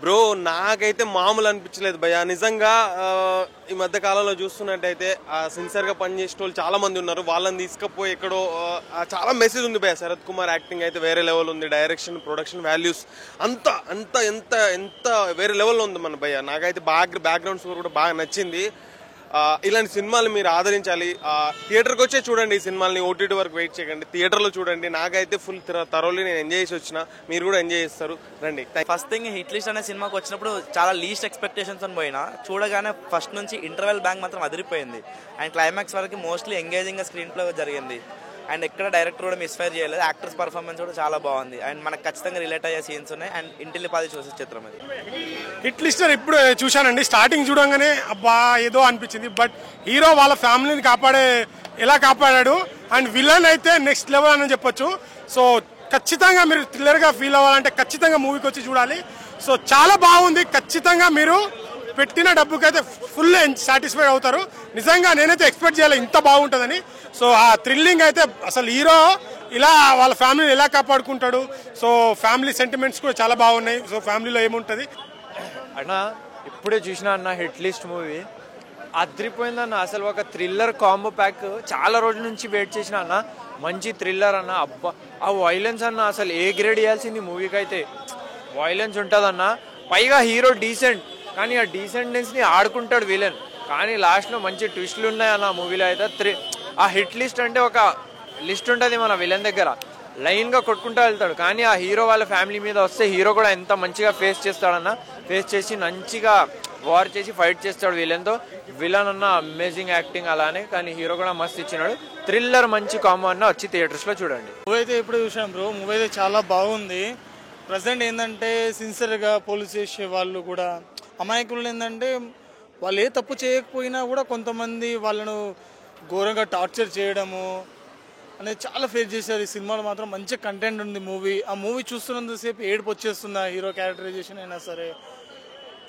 Bro నాకైతే మామూలు అనిపించలేదు భయ్యా. నిజంగా ఈ మధ్య కాలంలో చూస్తున్నట్టయితే సిన్సియర్గా పనిచేసే వాళ్ళు చాలా మంది ఉన్నారు. వాళ్ళని తీసుకుపోయి ఎక్కడో చాలా మెసేజ్ ఉంది భయ్యా. శరత్ కుమార్ యాక్టింగ్ అయితే వేరే లెవెల్ ఉంది. డైరెక్షన్, ప్రొడక్షన్ వాల్యూస్ అంత అంత ఎంత ఎంత వేరే లెవెల్లో ఉంది మన భయ్యా. నాకైతే బ్యాక్గ్రౌండ్ స్కోర్ కూడా బాగా నచ్చింది. ఇలాంటి సినిమాలు మీరు ఆదరించాలి. థియేటర్కి వచ్చే చూడండి ఈ సినిమాల్ని, ఓటీటీ వరకు వెయిట్ చేయకండి, థియేటర్లో చూడండి. నాకైతే ఫుల్ థరోలీ నేను ఎంజాయ్ చేసి వచ్చిన, మీరు కూడా ఎంజాయ్ చేస్తారు. రండి. ఫస్ట్ థింగ్ హిట్ లిస్ట్ అనే సినిమాకి వచ్చినప్పుడు చాలా లీస్ట్ ఎక్స్పెక్టేషన్స్ అని పోయినా, చూడగానే ఫస్ట్ నుంచి ఇంటర్వెల్ బ్యాంక్ మాత్రం అదిరిపోయింది. అండ్ క్లైమాక్స్ వరకు మోస్ట్లీ ఎంగేజింగ్ స్క్రీన్ ప్లే జరిగింది. అండ్ ఎక్కడ డైరెక్టర్ కూడా మిస్ఫైర్ చేయలేదు. యాక్టర్స్ పర్ఫార్మెన్స్ కూడా చాలా బాగుంది. అండ్ మనకు ఖచ్చితంగా రిలేట్ అయ్యే సీన్స్ ఉన్నాయి. అండ్ ఇంటిల్లి పాది చూసే చిత్రం అది. హిట్ లిస్టర్ ఇప్పుడు చూశానండి. స్టార్టింగ్ చూడంగానే అబ్బా ఏదో అనిపించింది. బట్ హీరో వాళ్ళ ఫ్యామిలీని ఎలా కాపాడాడు. అండ్ విలన్ అయితే నెక్స్ట్ లెవెల్ అని చెప్పొచ్చు. సో ఖచ్చితంగా మీరు థ్రిల్లర్గా ఫీల్ అవ్వాలంటే ఖచ్చితంగా మూవీకి వచ్చి చూడాలి. సో చాలా బాగుంది. ఖచ్చితంగా మీరు పెట్టిన డబ్బుకైతే ఫుల్ సాటిస్ఫైడ్ అవుతారు. నిజంగా నేనైతే ఎక్స్పెక్ట్ చేయాలి ఇంత బాగుంటుందని. సో ఆ థ్రిల్లింగ్ అయితే అసలు హీరో ఇలా వాళ్ళ ఫ్యామిలీని ఎలా కాపాడుకుంటాడు. సో ఫ్యామిలీ సెంటిమెంట్స్ కూడా చాలా బాగున్నాయి. సో ఫ్యామిలీలో ఏముంటుంది అన్న, ఇప్పుడే చూసిన అన్న హిట్ లిస్ట్ మూవీ అదిరిపోయిందన్న. అసలు ఒక థ్రిల్లర్ కాంబో ప్యాక్ చాలా రోజుల నుంచి వెయిట్ చేసిన అన్న. మంచి థ్రిల్లర్ అన్న. అబ్బా ఆ వైలెన్స్ అన్న అసలు ఏ గ్రేడ్ ఇవ్వాల్సింది మూవీకి అయితే. వైలెన్స్ ఉంటుందన్న. పైగా హీరో డీసెంట్, కానీ ఆ డీసెంట్నెస్ని ఆడుకుంటాడు విలన్. కానీ లాస్ట్లో మంచి ట్విస్టులు ఉన్నాయన్న మూవీలో అయితే. ఆ హిట్ లిస్ట్ అంటే ఒక లిస్ట్ ఉంటుంది మన విలన్ దగ్గర, లైన్గా కొట్టుకుంటూ వెళ్తాడు. కానీ ఆ హీరో వాళ్ళ ఫ్యామిలీ మీద వస్తే హీరో కూడా ఎంత మంచిగా ఫేస్ చేస్తాడన్న. ఫేస్ చేసి మంచిగా వార్ చేసి ఫైట్ చేస్తాడు విలన్తో. విలన్ అన్న అమేజింగ్ యాక్టింగ్ అలానే, కానీ హీరో కూడా మస్తు ఇచ్చినాడు. థ్రిల్లర్ మంచి కాంబో అన్న, వచ్చి థియేటర్స్లో చూడండి. మూవీ అయితే ఇప్పుడు చూసాం బ్రో. మూవీ అయితే చాలా బాగుంది. ప్రజెంట్ ఏంటంటే సిన్సియర్గా పోలీస్ చేసే వాళ్ళు కూడా అమాయకులు ఏంటంటే వాళ్ళు ఏ తప్పు చేయకపోయినా కూడా కొంతమంది వాళ్ళను ఘోరంగా టార్చర్ చేయడము అనేది చాలా ఫేస్ చేశారు. ఈ సినిమాలో మాత్రం మంచి కంటెంట్ ఉంది మూవీ. ఆ మూవీ చూస్తున్నంతసేపు ఏడుపు వచ్చేస్తుంది. ఆ హీరో క్యారెక్టరైజేషన్ అయినా సరే.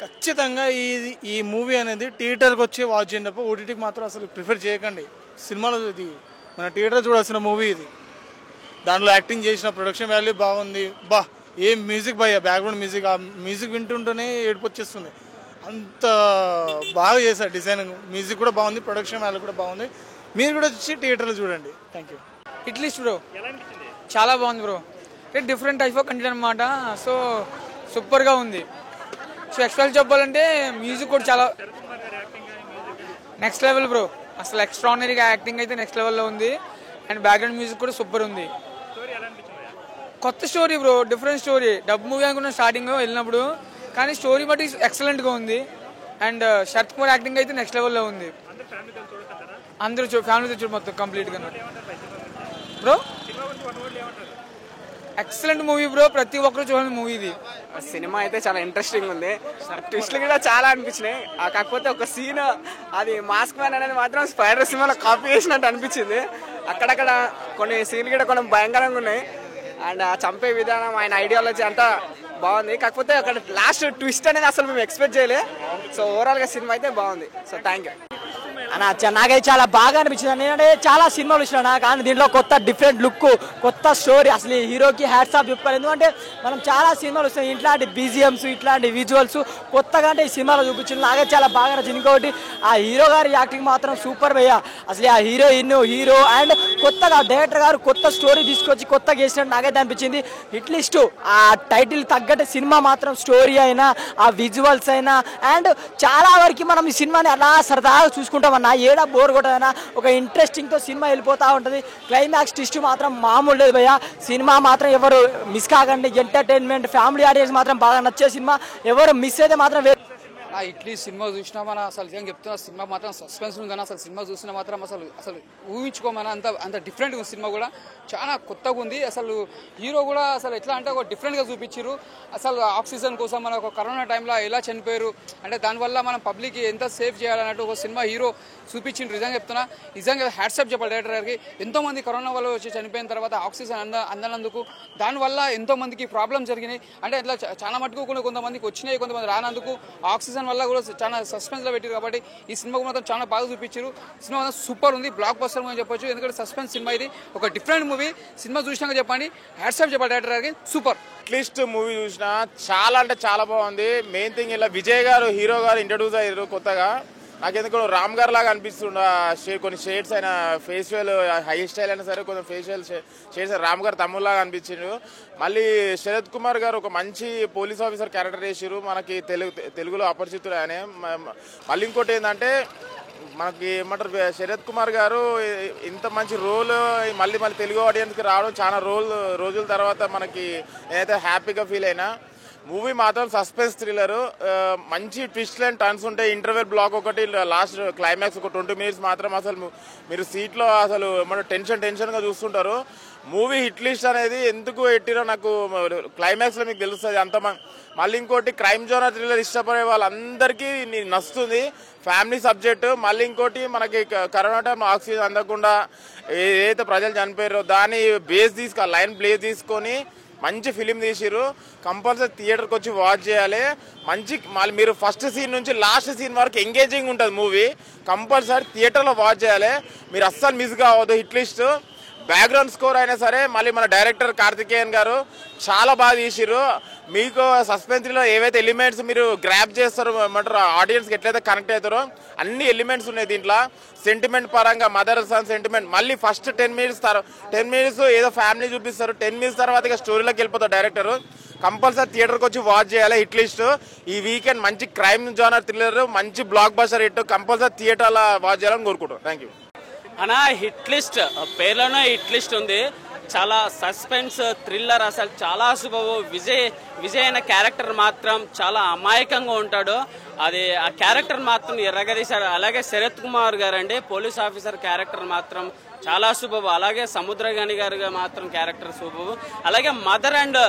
ఖచ్చితంగా ఈ మూవీ అనేది థియేటర్కి వచ్చి వాచ్ చేయండి తప్ప ఓటీటీకి మాత్రం అసలు ప్రిఫర్ చేయకండి. సినిమాలో ఇది మన థియేటర్ చూడాల్సిన మూవీ ఇది. దాంట్లో యాక్టింగ్ చేసిన ప్రొడక్షన్ వాల్యూ బాగుంది. ఏం మ్యూజిక్ భయ్యా, బ్యాక్గ్రౌండ్ మ్యూజిక్. ఆ మ్యూజిక్ వింటుంటేనే ఏడుపు వచ్చేస్తుంది. అంత బాగా చేశారు డిజైనింగ్. మ్యూజిక్ కూడా బాగుంది, ప్రొడక్షన్ వాల్యూ కూడా బాగుంది. మీరు కూడా వచ్చి థియేటర్లో చూడండి. Thank you. Hit list bro చాలా బాగుంది bro. Different type of content అనమాట. సో సూపర్గా ఉంది. సో ఎక్స్పెక్ట్ చెప్పాలంటే మ్యూజిక్ కూడా చాలా నెక్స్ట్ లెవెల్ బ్రో. అసలు ఎక్స్ట్రాడినరీగా యాక్టింగ్ అయితే నెక్స్ట్ లెవెల్లో ఉంది. అండ్ బ్యాక్గ్రౌండ్ మ్యూజిక్ కూడా సూపర్ ఉంది. కొత్త story bro, different story. Dub movie అనుకున్న స్టార్టింగ్ వెళ్ళినప్పుడు, కానీ స్టోరీ బట్టి ఎక్సలెంట్గా ఉంది. అండ్ శరత్ కుమార్ యాక్టింగ్ అయితే నెక్స్ట్ లెవెల్లో ఉంది. అందరూ ఫ్యామిలీతో చూడు మొత్తం కంప్లీట్గా బ్రో. Excellent movie bro. ప్రతి ఒక్కరు చూడండి మూవీ ఇది. సినిమా అయితే చాలా ఇంట్రెస్టింగ్ ఉంది. ట్విస్ట్లు కూడా చాలా అనిపించినాయి. కాకపోతే ఒక సీన్, అది మాస్క్ మ్యాన్ అనేది మాత్రం స్పైడర్ సినిమాలో కాపీ చేసినట్టు అనిపించింది. అక్కడక్కడ కొన్ని సీన్లు కూడా కొన్ని భయంకరంగా ఉన్నాయి. అండ్ ఆ చంపే విధానం, ఆయన ఐడియాలజీ అంతా బాగుంది. కాకపోతే అక్కడ లాస్ట్ ట్విస్ట్ అనేది అసలు మేము ఎక్స్పెక్ట్ చేయలే. సో ఓవరాల్గా సినిమా అయితే బాగుంది. సో థ్యాంక్ యూ అన్న. నాకైతే చాలా బాగా అనిపించింది. నేనంటే చాలా సినిమాలు ఇచ్చినా, కానీ దీంట్లో కొత్త డిఫరెంట్ లుక్, కొత్త స్టోరీ. అసలు హీరోకి హ్యాట్స్ ఆఫ్ చెప్పాలి. ఎందుకంటే మనం చాలా సినిమాలు వస్తాయి, ఇట్లాంటి బీజిఎమ్స్, ఇట్లాంటి విజువల్స్ కొత్తగా అంటే ఈ సినిమాలో చూపించింది. నాకైతే చాలా బాగా నచ్చింది. ఇంకొకటి ఆ హీరో గారి యాక్టింగ్ మాత్రం సూపర్ భయ్యా. అసలు ఆ హీరో అండ్ కొత్తగా డైరెక్టర్ గారు కొత్త స్టోరీ తీసుకొచ్చి కొత్తగా చేసినట్టు నాకైతే అనిపించింది. హిట్ లిస్ట్ ఆ టైటిల్ తగ్గట్టు సినిమా మాత్రం స్టోరీ అయినా, ఆ విజువల్స్ అయినా, అండ్ చాలా వరకు మనం ఈ సినిమాని అలా సరదాగా చూసుకుంటాం. ఏడా బోర్ కొట్టదన్నా, ఒక ఇంట్రెస్టింగ్ తో సినిమా వెళ్ళిపోతా ఉంటుంది. క్లైమాక్స్ ట్విస్ట్ మాత్రం మామూలు లేదు భయ్యా. సినిమా మాత్రం ఎవరు మిస్ కాకండి. ఎంటర్టైన్మెంట్, ఫ్యామిలీ ఆడియన్స్ మాత్రం బాగా నచ్చే సినిమా. ఎవరు మిస్ అయితే మాత్రం ఇట్లీ సినిమా చూసినా మన అసలు ఏం చెప్తున్నా, సినిమా మాత్రం సస్పెన్స్ ఉంది. కానీ అసలు సినిమా చూసినా మాత్రం అసలు ఊహించుకోమని అంత డిఫరెంట్గా ఉంది. సినిమా కూడా చాలా కొత్తగా ఉంది. అసలు హీరో కూడా అసలు ఎట్లా అంటే ఒక డిఫరెంట్గా చూపించారు. అసలు ఆక్సిజన్ కోసం మన ఒక కరోనా టైంలో ఎలా చనిపోయారు అంటే దానివల్ల మనం పబ్లిక్ ఎంత సేవ్ చేయాలన్నట్టు ఒక సినిమా హీరో చూపించింది. నిజంగా చెప్తున్నా, నిజంగా హ్యాట్సాప్ చెప్పాలి డైరెక్టర్ గారికి. ఎంతోమంది కరోనా వల్ల వచ్చి చనిపోయిన తర్వాత ఆక్సిజన్ అందనందుకు, దానివల్ల ఎంతోమందికి ప్రాబ్లమ్స్ జరిగినాయి. అంటే ఇట్లా చాలా మటుకు కొంతమందికి వచ్చినాయి, కొంతమంది రానందుకు ఆక్సిజన్ విలన్ వల్ల కూడా చాలా సస్పెన్స్ లో పెట్టారు కాబట్టి ఈ సినిమా మాత్రం చాలా బాగా చూపించారు. సినిమా మాత్రం సూపర్ ఉంది, బ్లాక్ బస్టర్ అని చెప్పొచ్చు. ఎందుకంటే సస్పెన్స్ సినిమా ఇది, ఒక డిఫరెంట్ మూవీ. సినిమా చూసినాక చెప్పండి, హ్యాట్స్ ఆఫ్ చెప్పాలి డైరెక్టర్ గారికి, సూపర్. అట్లీస్ట్ మూవీ చూసిన చాలా అంటే చాలా బాగుంది. మెయిన్ థింగ్ ఇలా విజయ్ గారు హీరో గారు ఇంట్రడ్యూస్ అయ్యారు కొత్తగా. నాకెందుకు రామ్ గారు లాగా అనిపిస్తుండ, కొన్ని షేడ్స్ అయినా ఫేషియల్ హై స్టైల్ అయినా సరే కొంచెం ఫేషియల్ షేడ్స్ రామ్ గారు తమ్ముళ్ళలాగా అనిపించిండు. మళ్ళీ శరత్ కుమార్ గారు ఒక మంచి పోలీస్ ఆఫీసర్ క్యారెక్టర్ చేసారు, మనకి తెలుగులో అపరిచితుడు ఆయన. మళ్ళీ ఇంకోటి ఏంటంటే మనకి ఏమంటారు, శరత్ కుమార్ గారు ఇంత మంచి రోల్ మళ్ళీ తెలుగు ఆడియన్స్కి రావడం చాలా రోజుల తర్వాత మనకి నేనైతే హ్యాపీగా ఫీల్ అయినా. మూవీ మాత్రం సస్పెన్స్ థ్రిల్లర్, మంచి ట్విస్ట్ అండ్ టర్న్స్ ఉంటాయి. ఇంటర్వెల్ బ్లాక్ ఒకటి, లాస్ట్ క్లైమాక్స్ ఒక 20 minutes మాత్రం అసలు మీరు సీట్లో అసలు ఏమంటారు టెన్షన్గా చూస్తుంటారు. మూవీ హిట్ లిస్ట్ అనేది ఎందుకు పెట్టిరో నాకు క్లైమాక్స్లో మీకు తెలుస్తుంది అంత. మళ్ళీ ఇంకోటి క్రైమ్ జోనర్ థ్రిల్లర్ ఇష్టపడే వాళ్ళందరికీ నచ్చుతుంది, ఫ్యామిలీ సబ్జెక్టు. మళ్ళీ ఇంకోటి మనకి కరోనా టైం ఆక్సిజన్ అందకుండా ఏదైతే ప్రజలు చనిపోయారో దాన్ని లైన్ బేస్ తీసుకొని మంచి ఫిలిం తీసిరు. కంపల్సరీ థియేటర్కి వచ్చి వాచ్ చేయాలి. మళ్ళీ మీరు ఫస్ట్ సీన్ నుంచి లాస్ట్ సీన్ వరకు ఎంగేజింగ్ ఉంటుంది మూవీ. కంపల్సరీ థియేటర్లో వాచ్ చేయాలి, మీరు అస్సలు మిస్ కావద్దు. హిట్ లిస్ట్ బ్యాక్గ్రౌండ్ స్కోర్ అయినా సరే మళ్ళీ మన డైరెక్టర్ కార్తికేయన్ గారు చాలా బాగా తీసిరు. మీకు సస్పెన్స్లో ఏవైతే ఎలిమెంట్స్ మీరు గ్రాప్ చేస్తారో ఏమంటారు ఆడియన్స్కి ఎట్లయితే కనెక్ట్ అవుతారో అన్ని ఎలిమెంట్స్ ఉన్నాయి దీంట్లో. సెంటిమెంట్ పరంగా మదర్ సన్ సెంటిమెంట్, మళ్ళీ ఫస్ట్ 10 minutes ఏదో ఫ్యామిలీ చూపిస్తారు, 10 minutes తర్వాత ఇక స్టోరీలోకి వెళ్ళిపోతారు డైరెక్టర్. కంపల్సరీ థియేటర్కి వచ్చి వాచ్ చేయాలి. హిట్ లిస్ట్ ఈ వీకెండ్ మంచి క్రైమ్ జోనర్ థ్రిల్లర్, మంచి బ్లాక్ బస్టర్ హిట్, కంపల్సరీ థియేటర్లో వాచ్ చేయాలని కోరుకుంటాం. థ్యాంక్ యూ అన్నా. హిట్ లిస్ట్ పేర్లోనే హిట్ లిస్ట్ ఉంది, చాలా సస్పెన్స్ థ్రిల్లర్, అసలు చాలా సూపర్. విజయ్ అనే క్యారెక్టర్ మాత్రం చాలా అమాయకంగా ఉంటాడు, అది ఆ క్యారెక్టర్ మాత్రం ఎర్రగదీశాడు. అలాగే శరత్ కుమార్ గారు అండి పోలీస్ ఆఫీసర్ క్యారెక్టర్ మాత్రం చాలా సూపర్. అలాగే సముద్రగని గారు మాత్రం క్యారెక్టర్ సూపర్. అలాగే మదర్ అండ్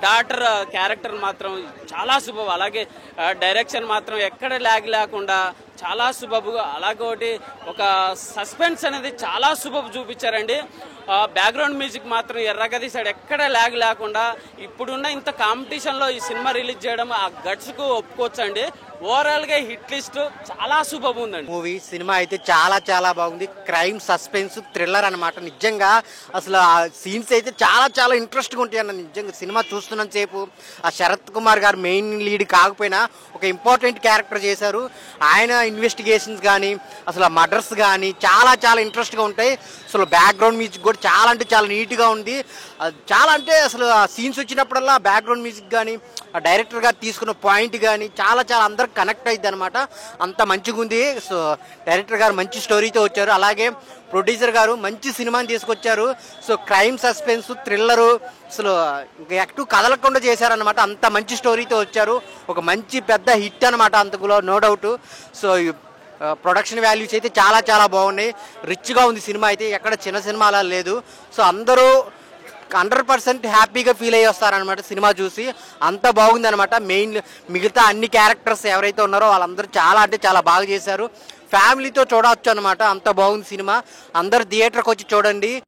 డాటర్ క్యారెక్టర్ మాత్రం చాలా సూపర్. అలాగే డైరెక్షన్ మాత్రం ఎక్కడ ల్యాగ్ లేకుండా చాలా సూపర్. అలాగే ఒక సస్పెన్స్ అనేది చాలా సూపర్ చూపించారండి. బ్యాక్గ్రౌండ్ మ్యూజిక్ మాత్రం ఎర్రగదీశాడు, ఎక్కడ ల్యాగ్ లేకుండా. ఇప్పుడున్న ఇంత కాంపిటీషన్లో ఈ సినిమా రిలీజ్ చేయడం ఆ గట్స్కు ఒప్పుకోవచ్చండి. ఓవరాల్ గా హిట్ లిస్ట్ చాలా సూపర్ ఉందండి. మూవీ సినిమా అయితే చాలా చాలా బాగుంది. క్రైమ్ సస్పెన్స్ థ్రిల్లర్ అనమాట. నిజంగా అసలు ఆ సీన్స్ అయితే చాలా చాలా ఇంట్రెస్ట్గా ఉంటాయి అన్న. నిజంగా సినిమా చూస్తున్నంత సేపు ఆ శరత్ కుమార్ గారు మెయిన్ లీడ్ కాకపోయినా ఒక ఇంపార్టెంట్ క్యారెక్టర్ చేశారు. ఆయన ఇన్వెస్టిగేషన్స్ కానీ అసలు మర్డర్స్ కానీ చాలా చాలా ఇంట్రెస్ట్గా ఉంటాయి. అసలు బ్యాక్గ్రౌండ్ మ్యూజిక్ కూడా చాలా అంటే చాలా నీట్గా ఉంది. చాలా అంటే అసలు ఆ సీన్స్ వచ్చినప్పుడల్లా బ్యాక్గ్రౌండ్ మ్యూజిక్ కానీ ఆ డైరెక్టర్ గారు తీసుకున్న పాయింట్ కానీ చాలా చాలా అందరికి కనెక్ట్ అయింది అనమాట. అంత మంచిగా ఉంది. సో డైరెక్టర్ గారు మంచి స్టోరీతో వచ్చారు. అలాగే ప్రొడ్యూసర్ గారు మంచి సినిమాని తీసుకొచ్చారు. సో క్రైమ్ సస్పెన్స్ థ్రిల్లరు అసలు ఎక్కువ కదలకుండా చేశారనమాట. అంత మంచి స్టోరీతో వచ్చారు. ఒక మంచి పెద్ద హిట్ అనమాట అంతకులో, no doubt. So production values అయితే చాలా చాలా బాగున్నాయి. రిచ్గా ఉంది సినిమా అయితే, ఎక్కడ చిన్న సినిమా అలా లేదు. సో అందరూ 100% హ్యాపీగా ఫీల్ అయ్యి వస్తారనమాట సినిమా చూసి. అంత బాగుంది అనమాట. మిగతా అన్ని క్యారెక్టర్స్ ఎవరైతే ఉన్నారో వాళ్ళందరూ చాలా అంటే చాలా బాగా చేశారు. ఫ్యామిలీతో చూడవచ్చు అనమాట, అంత బాగుంది సినిమా. అందరు థియేటర్కి వచ్చి చూడండి.